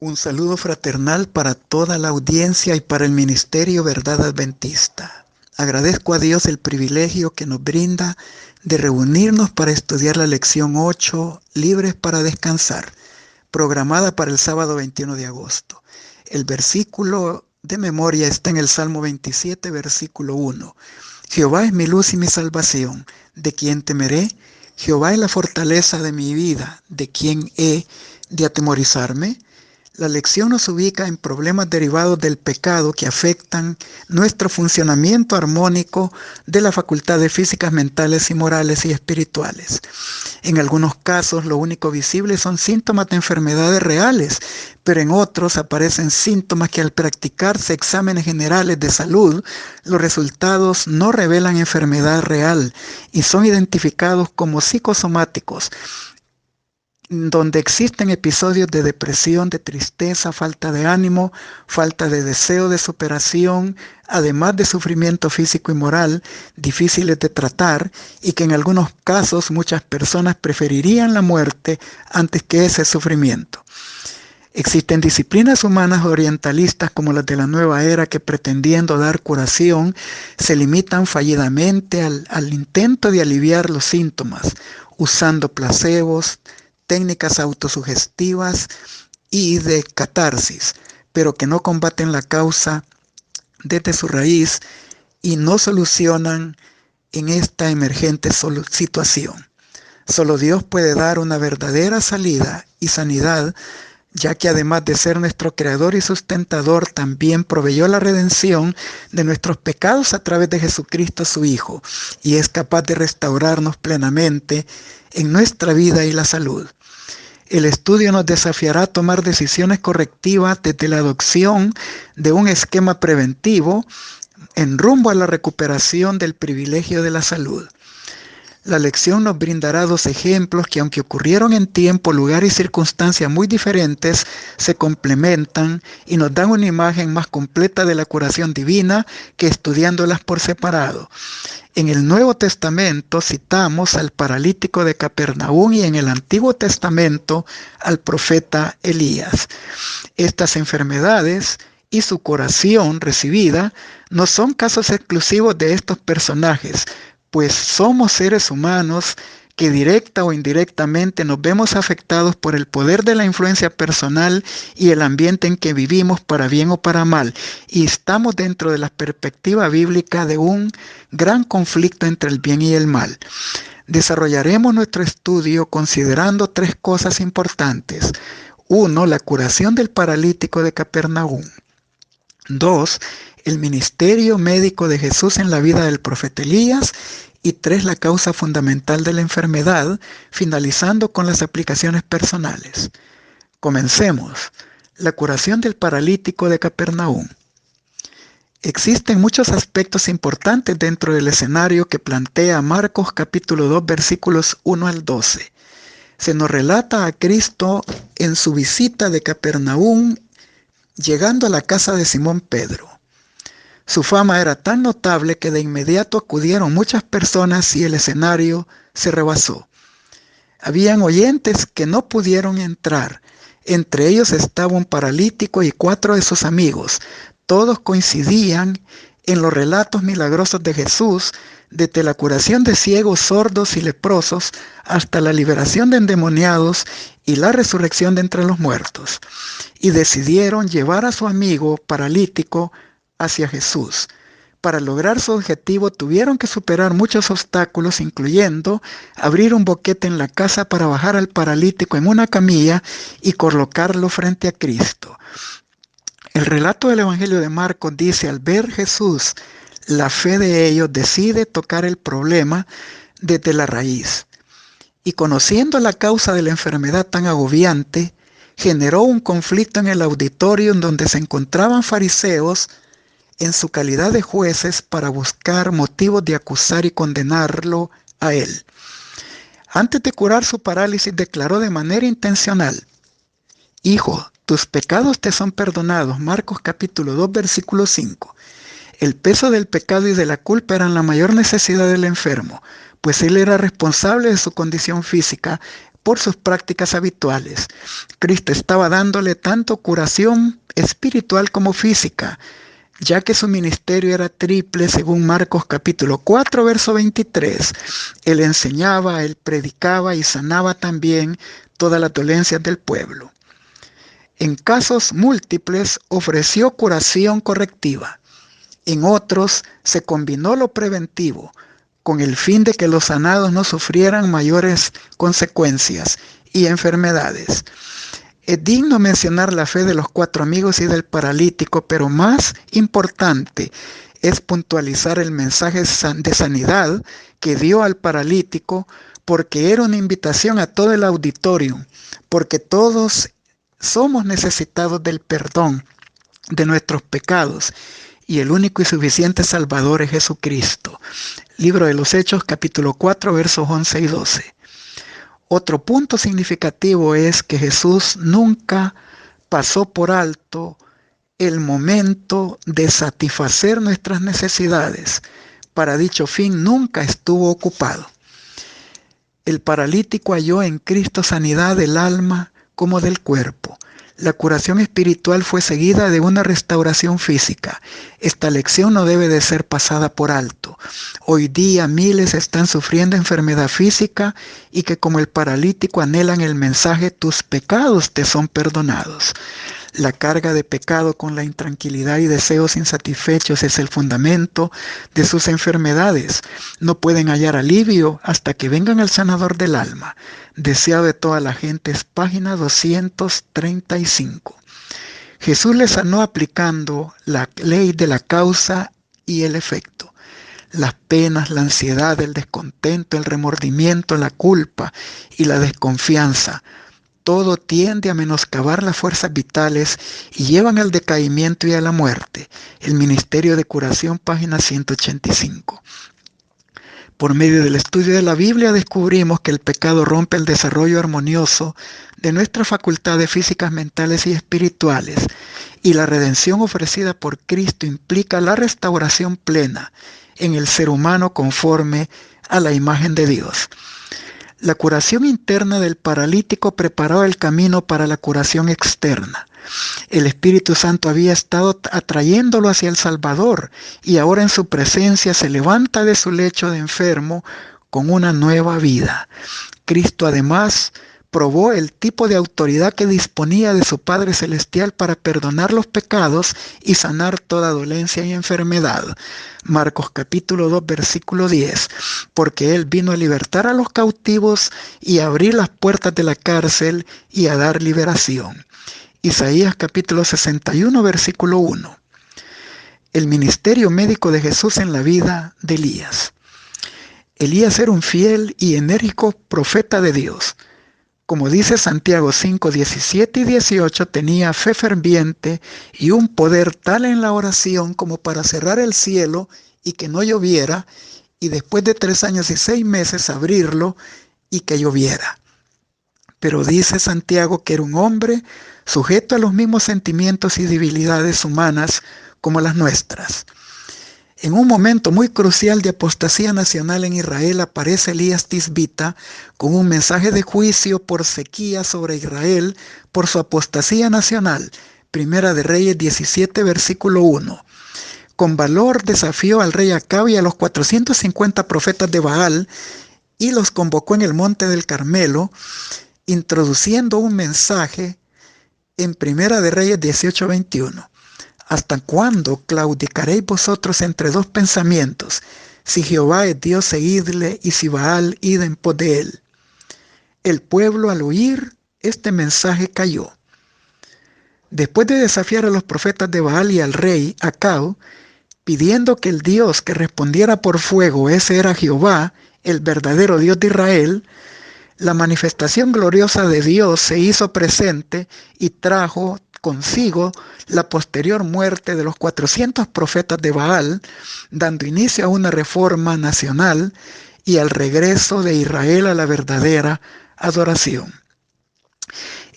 Un saludo fraternal para toda la audiencia y para el Ministerio Verdad Adventista. Agradezco a Dios el privilegio que nos brinda de reunirnos para estudiar la lección 8, Libres para Descansar, programada para el sábado 21 de agosto. El versículo de memoria está en el Salmo 27, versículo 1. Jehová es mi luz y mi salvación. ¿De quién temeré? Jehová es la fortaleza de mi vida. ¿De quién he de atemorizarme? La lección nos ubica en problemas derivados del pecado que afectan nuestro funcionamiento armónico de las facultades físicas, mentales y morales y espirituales. En algunos casos, lo único visible son síntomas de enfermedades reales, pero en otros aparecen síntomas que al practicarse exámenes generales de salud, los resultados no revelan enfermedad real y son identificados como psicosomáticos, donde existen episodios de depresión, de tristeza, falta de ánimo, falta de deseo de superación, además de sufrimiento físico y moral, difíciles de tratar y que en algunos casos muchas personas preferirían la muerte antes que ese sufrimiento. Existen disciplinas humanas orientalistas como las de la nueva era que pretendiendo dar curación se limitan fallidamente al intento de aliviar los síntomas, usando placebos, técnicas autosugestivas y de catarsis, pero que no combaten la causa desde su raíz y no solucionan en esta emergente situación. Solo Dios puede dar una verdadera salida y sanidad, ya que además de ser nuestro creador y sustentador, también proveyó la redención de nuestros pecados a través de Jesucristo su Hijo, y es capaz de restaurarnos plenamente en nuestra vida y la salud. El estudio nos desafiará a tomar decisiones correctivas desde la adopción de un esquema preventivo en rumbo a la recuperación del privilegio de la salud. La lección nos brindará dos ejemplos que, aunque ocurrieron en tiempo, lugar y circunstancias muy diferentes, se complementan y nos dan una imagen más completa de la curación divina que estudiándolas por separado. En el Nuevo Testamento citamos al paralítico de Capernaum y en el Antiguo Testamento al profeta Elías. Estas enfermedades y su curación recibida no son casos exclusivos de estos personajes, pues somos seres humanos que directa o indirectamente nos vemos afectados por el poder de la influencia personal y el ambiente en que vivimos, para bien o para mal, y estamos dentro de la perspectiva bíblica de un gran conflicto entre el bien y el mal. Desarrollaremos nuestro estudio considerando tres cosas importantes. 1. La curación del paralítico de Capernaum. 2. El ministerio médico de Jesús en la vida del profeta Elías. Y 3. La causa fundamental de la enfermedad, finalizando con las aplicaciones personales. Comencemos. La curación del paralítico de Capernaum. Existen muchos aspectos importantes dentro del escenario que plantea Marcos capítulo 2 versículos 1 al 12. Se nos relata a Cristo en su visita de Capernaum, llegando a la casa de Simón Pedro. Su fama era tan notable que de inmediato acudieron muchas personas y el escenario se rebasó. Habían oyentes que no pudieron entrar. Entre ellos estaba un paralítico y 4 de sus amigos. Todos coincidían en los relatos milagrosos de Jesús, desde la curación de ciegos, sordos y leprosos hasta la liberación de endemoniados y la resurrección de entre los muertos. Y decidieron llevar a su amigo paralítico hacia Jesús. Para lograr su objetivo tuvieron que superar muchos obstáculos, incluyendo abrir un boquete en la casa para bajar al paralítico en una camilla y colocarlo frente a Cristo. El relato del Evangelio de Marcos dice: al ver Jesús la fe de ellos, decide tocar el problema desde la raíz. Y conociendo la causa de la enfermedad tan agobiante, generó un conflicto en el auditorio en donde se encontraban fariseos en su calidad de jueces para buscar motivos de acusar y condenarlo a él. Antes de curar su parálisis, declaró de manera intencional: Hijo, tus pecados te son perdonados. Marcos capítulo 2, versículo 5. El peso del pecado y de la culpa eran la mayor necesidad del enfermo, pues él era responsable de su condición física, por sus prácticas habituales. Cristo estaba dándole tanto curación espiritual como física, ya que su ministerio era triple según Marcos capítulo 4, verso 23. Él enseñaba, él predicaba y sanaba también todas las dolencias del pueblo. En casos múltiples ofreció curación correctiva. En otros se combinó lo preventivo con el fin de que los sanados no sufrieran mayores consecuencias y enfermedades. Es digno mencionar la fe de los 4 amigos y del paralítico, pero más importante es puntualizar el mensaje de sanidad que dio al paralítico, porque era una invitación a todo el auditorio, porque todos somos necesitados del perdón de nuestros pecados y el único y suficiente Salvador es Jesucristo. Libro de los Hechos, capítulo 4, versos 11 y 12. Otro punto significativo es que Jesús nunca pasó por alto el momento de satisfacer nuestras necesidades. Para dicho fin nunca estuvo ocupado. El paralítico halló en Cristo sanidad del alma como del cuerpo. La curación espiritual fue seguida de una restauración física. Esta lección no debe de ser pasada por alto. Hoy día miles están sufriendo enfermedad física y que como el paralítico anhelan el mensaje: tus pecados te son perdonados. La carga de pecado con la intranquilidad y deseos insatisfechos es el fundamento de sus enfermedades. No pueden hallar alivio hasta que vengan al sanador del alma. Deseado de toda la gente es página 235. Jesús le sanó aplicando la ley de la causa y el efecto. Las penas, la ansiedad, el descontento, el remordimiento, la culpa y la desconfianza, todo tiende a menoscabar las fuerzas vitales y llevan al decaimiento y a la muerte. El Ministerio de Curación, página 185. Por medio del estudio de la Biblia descubrimos que el pecado rompe el desarrollo armonioso de nuestras facultades físicas, mentales y espirituales, y la redención ofrecida por Cristo implica la restauración plena en el ser humano conforme a la imagen de Dios. La curación interna del paralítico preparó el camino para la curación externa. El Espíritu Santo había estado atrayéndolo hacia el Salvador y ahora en su presencia se levanta de su lecho de enfermo con una nueva vida. Cristo además probó el tipo de autoridad que disponía de su Padre Celestial para perdonar los pecados y sanar toda dolencia y enfermedad. Marcos capítulo 2, versículo 10. Porque Él vino a libertar a los cautivos y a abrir las puertas de la cárcel y a dar liberación. Isaías capítulo 61, versículo 1. El ministerio médico de Jesús en la vida de Elías. Elías era un fiel y enérgico profeta de Dios. Como dice Santiago 5, 17 y 18, tenía fe ferviente y un poder tal en la oración como para cerrar el cielo y que no lloviera, y después de 3 años y 6 meses abrirlo y que lloviera. Pero dice Santiago que era un hombre sujeto a los mismos sentimientos y debilidades humanas como las nuestras. En un momento muy crucial de apostasía nacional en Israel aparece Elías Tisbita con un mensaje de juicio por sequía sobre Israel por su apostasía nacional. Primera de Reyes 17, versículo 1. Con valor desafió al rey Acab y a los 450 profetas de Baal y los convocó en el monte del Carmelo, introduciendo un mensaje en Primera de Reyes 18, 21. ¿Hasta cuándo claudicaréis vosotros entre dos pensamientos? Si Jehová es Dios, seguidle, y si Baal, id en pos de él. El pueblo, al oír este mensaje, cayó. Después de desafiar a los profetas de Baal y al rey Acab, pidiendo que el Dios que respondiera por fuego, ese era Jehová, el verdadero Dios de Israel, la manifestación gloriosa de Dios se hizo presente y trajo consigo la posterior muerte de los 400 profetas de Baal, dando inicio a una reforma nacional y al regreso de Israel a la verdadera adoración.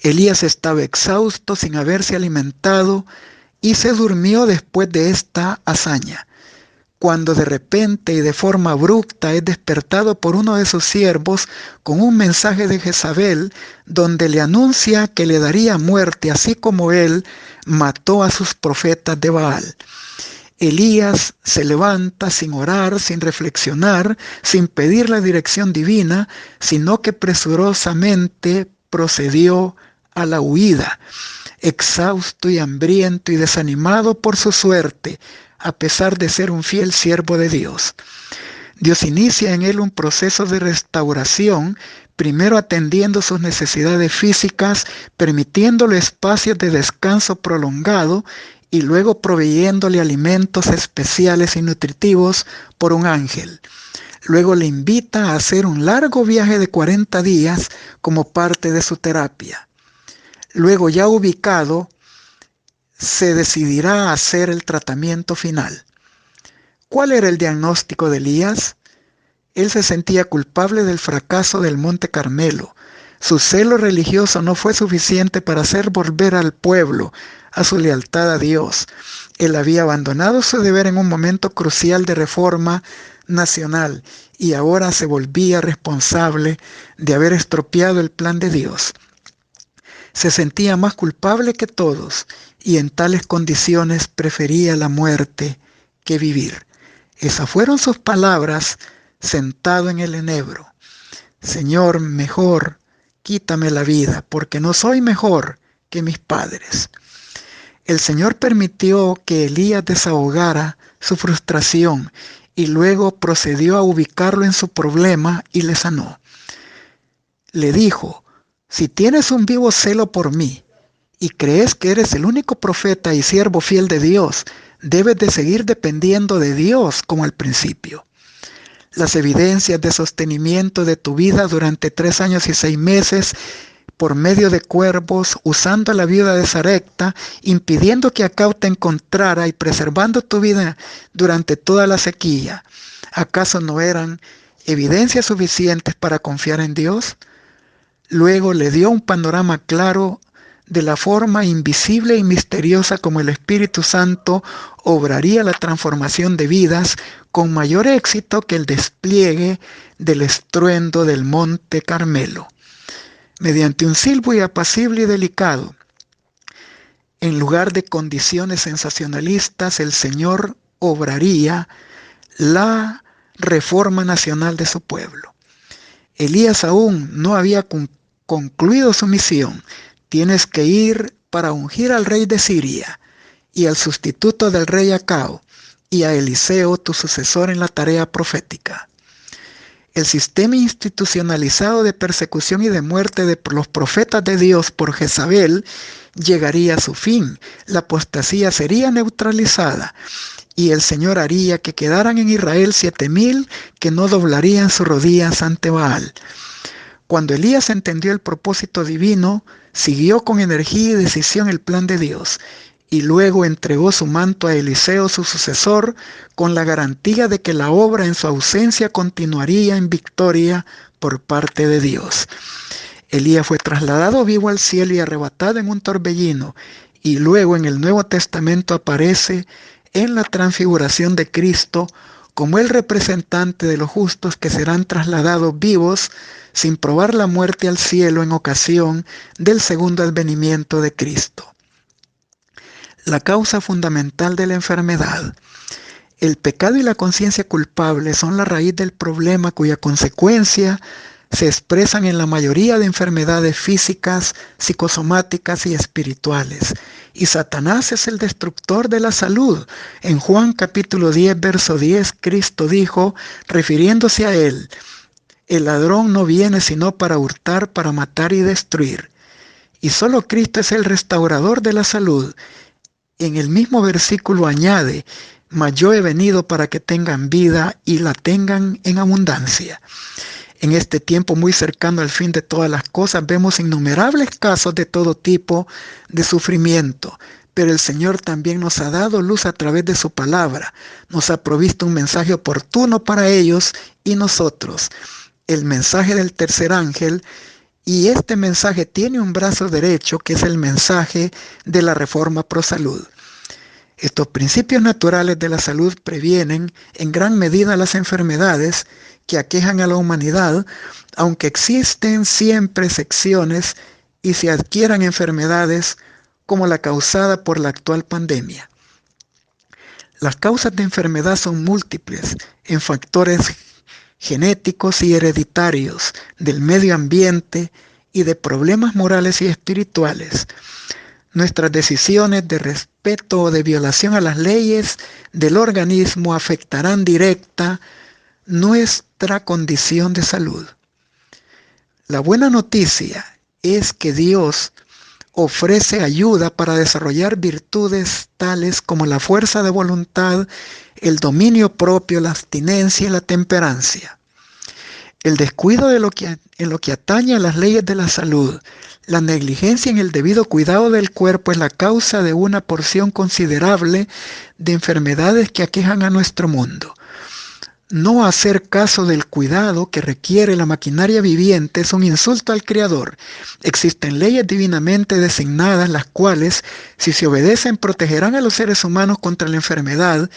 Elías estaba exhausto sin haberse alimentado y se durmió después de esta hazaña. cuando de repente y de forma abrupta es despertado por uno de sus siervos con un mensaje de Jezabel, donde le anuncia que le daría muerte, así como él mató a sus profetas de Baal. Elías se levanta sin orar, sin reflexionar, sin pedir la dirección divina, sino que presurosamente procedió a la huida, exhausto y hambriento y desanimado por su suerte, a pesar de ser un fiel siervo de Dios. Dios inicia en él un proceso de restauración, primero atendiendo sus necesidades físicas, permitiéndole espacios de descanso prolongado y luego proveyéndole alimentos especiales y nutritivos por un ángel. Luego le invita a hacer un largo viaje de 40 días como parte de su terapia. Luego, ya ubicado, se decidirá a hacer el tratamiento final. ¿Cuál era el diagnóstico de Elías? Él se sentía culpable del fracaso del Monte Carmelo. Su celo religioso no fue suficiente para hacer volver al pueblo a su lealtad a Dios. Él había abandonado su deber en un momento crucial de reforma nacional y ahora se volvía responsable de haber estropeado el plan de Dios. Se sentía más culpable que todos y en tales condiciones prefería la muerte que vivir. Esas fueron sus palabras sentado en el enebro. Señor, mejor quítame la vida, porque no soy mejor que mis padres. El Señor permitió que Elías desahogara su frustración y luego procedió a ubicarlo en su problema y le sanó. Le dijo: si tienes un vivo celo por mí y crees que eres el único profeta y siervo fiel de Dios, debes de seguir dependiendo de Dios como al principio. Las evidencias de sostenimiento de tu vida durante 3 años y 6 meses por medio de cuervos, usando a la viuda de Sarepta, impidiendo que Acab te encontrara y preservando tu vida durante toda la sequía, ¿acaso no eran evidencias suficientes para confiar en Dios? Luego le dio un panorama claro de la forma invisible y misteriosa como el Espíritu Santo obraría la transformación de vidas con mayor éxito que el despliegue del estruendo del Monte Carmelo. Mediante un silbo apacible y delicado, en lugar de condiciones sensacionalistas, el Señor obraría la reforma nacional de su pueblo. Elías aún no había concluido su misión. Tienes que ir para ungir al rey de Siria y al sustituto del rey Acab y a Eliseo, tu sucesor en la tarea profética. El sistema institucionalizado de persecución y de muerte de los profetas de Dios por Jezabel llegaría a su fin. La apostasía sería neutralizada y el Señor haría que quedaran en Israel 7,000 que no doblarían sus rodillas ante Baal. Cuando Elías entendió el propósito divino, siguió con energía y decisión el plan de Dios y luego entregó su manto a Eliseo, su sucesor, con la garantía de que la obra en su ausencia continuaría en victoria por parte de Dios. Elías fue trasladado vivo al cielo y arrebatado en un torbellino, y luego en el Nuevo Testamento aparece en la transfiguración de Cristo como el representante de los justos que serán trasladados vivos sin probar la muerte al cielo en ocasión del segundo advenimiento de Cristo. La causa fundamental de la enfermedad. El pecado y la conciencia culpable son la raíz del problema, cuya consecuencia se expresan en la mayoría de enfermedades físicas, psicosomáticas y espirituales. Y Satanás es el destructor de la salud. En Juan capítulo 10, verso 10, Cristo dijo, refiriéndose a él: el ladrón no viene sino para hurtar, para matar y destruir. Y solo Cristo es el restaurador de la salud. En el mismo versículo añade: mas yo he venido para que tengan vida y la tengan en abundancia. En este tiempo muy cercano al fin de todas las cosas vemos innumerables casos de todo tipo de sufrimiento, pero el Señor también nos ha dado luz a través de su palabra, nos ha provisto un mensaje oportuno para ellos y nosotros, el mensaje del tercer ángel, y este mensaje tiene un brazo derecho que es el mensaje de la Reforma Pro Salud. Estos principios naturales de la salud previenen en gran medida las enfermedades que aquejan a la humanidad, aunque existen siempre excepciones y se adquieran enfermedades como la causada por la actual pandemia. Las causas de enfermedad son múltiples en factores genéticos y hereditarios, del medio ambiente y de problemas morales y espirituales. Nuestras decisiones de respeto o de violación a las leyes del organismo afectarán directa nuestra condición de salud. La buena noticia es que Dios ofrece ayuda para desarrollar virtudes tales como la fuerza de voluntad, el dominio propio, la abstinencia y la temperancia. El descuido en lo que atañe a las leyes de la salud, la negligencia en el debido cuidado del cuerpo es la causa de una porción considerable de enfermedades que aquejan a nuestro mundo. No hacer caso del cuidado que requiere la maquinaria viviente es un insulto al Creador. Existen leyes divinamente designadas, las cuales, si se obedecen, protegerán a los seres humanos contra la enfermedad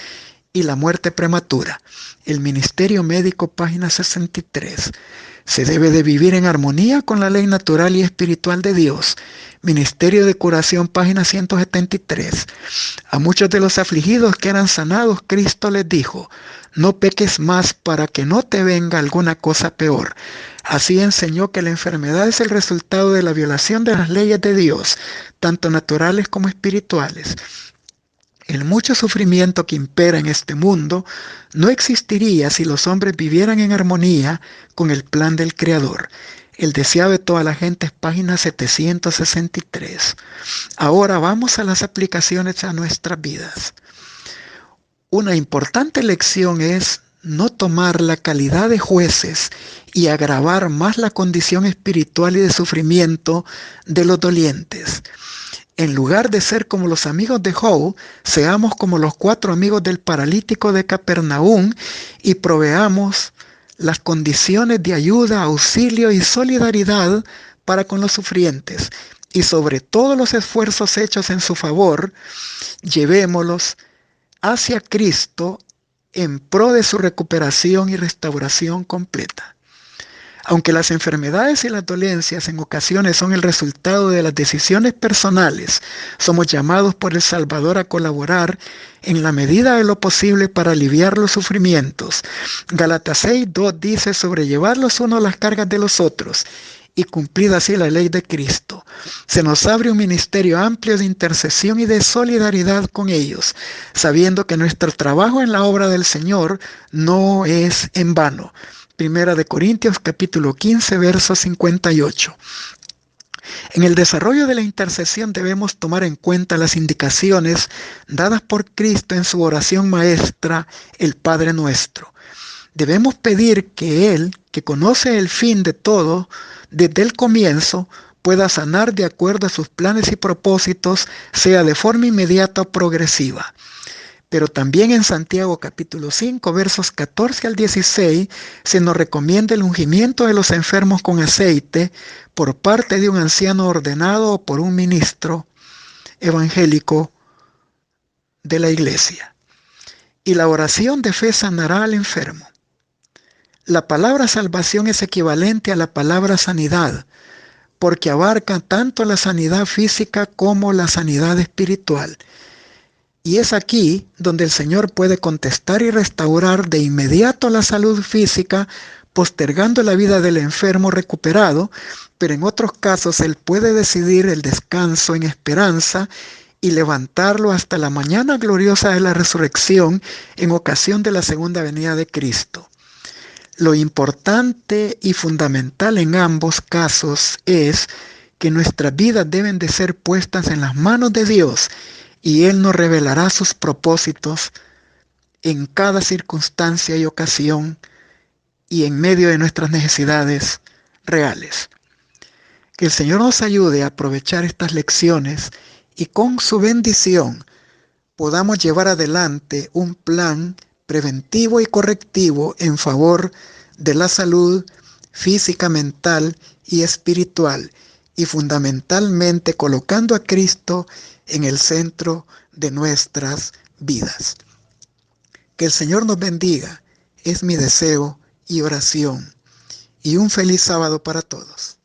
y la muerte prematura. El Ministerio Médico, página 63. Se debe de vivir en armonía con la ley natural y espiritual de Dios. Ministerio de Curación, página 173. A muchos de los afligidos que eran sanados, Cristo les dijo: no peques más para que no te venga alguna cosa peor. Así enseñó que la enfermedad es el resultado de la violación de las leyes de Dios, tanto naturales como espirituales. El mucho sufrimiento que impera en este mundo no existiría si los hombres vivieran en armonía con el plan del Creador. El deseado de toda la gente es página 763. Ahora vamos a las aplicaciones a nuestras vidas. Una importante lección es no tomar la calidad de jueces y agravar más la condición espiritual y de sufrimiento de los dolientes. En lugar de ser como los amigos de Job, seamos como los 4 amigos del paralítico de Capernaum y proveamos las condiciones de ayuda, auxilio y solidaridad para con los sufrientes. Y sobre todos los esfuerzos hechos en su favor, llevémoslos hacia Cristo en pro de su recuperación y restauración completa. Aunque las enfermedades y las dolencias en ocasiones son el resultado de las decisiones personales, somos llamados por el Salvador a colaborar en la medida de lo posible para aliviar los sufrimientos. Gálatas 6:2 dice: sobrellevar los unos las cargas de los otros y cumplir así la ley de Cristo. Se nos abre un ministerio amplio de intercesión y de solidaridad con ellos, sabiendo que nuestro trabajo en la obra del Señor no es en vano. Primera de Corintios capítulo 15, verso 58. En el desarrollo de la intercesión debemos tomar en cuenta las indicaciones dadas por Cristo en su oración maestra, el Padre Nuestro. Debemos pedir que Él, que conoce el fin de todo, desde el comienzo, pueda sanar de acuerdo a sus planes y propósitos, sea de forma inmediata o progresiva. Pero también en Santiago capítulo 5, versos 14 al 16, se nos recomienda el ungimiento de los enfermos con aceite por parte de un anciano ordenado o por un ministro evangélico de la iglesia. Y la oración de fe sanará al enfermo. La palabra salvación es equivalente a la palabra sanidad, porque abarca tanto la sanidad física como la sanidad espiritual. Y es aquí donde el Señor puede contestar y restaurar de inmediato la salud física, postergando la vida del enfermo recuperado, pero en otros casos Él puede decidir el descanso en esperanza y levantarlo hasta la mañana gloriosa de la resurrección en ocasión de la segunda venida de Cristo. Lo importante y fundamental en ambos casos es que nuestras vidas deben de ser puestas en las manos de Dios, y Él nos revelará sus propósitos en cada circunstancia y ocasión y en medio de nuestras necesidades reales. Que el Señor nos ayude a aprovechar estas lecciones y con su bendición podamos llevar adelante un plan preventivo y correctivo en favor de la salud física, mental y espiritual, y fundamentalmente colocando a Cristo en el centro de nuestras vidas. Que el Señor nos bendiga, es mi deseo y oración. Y un feliz sábado para todos.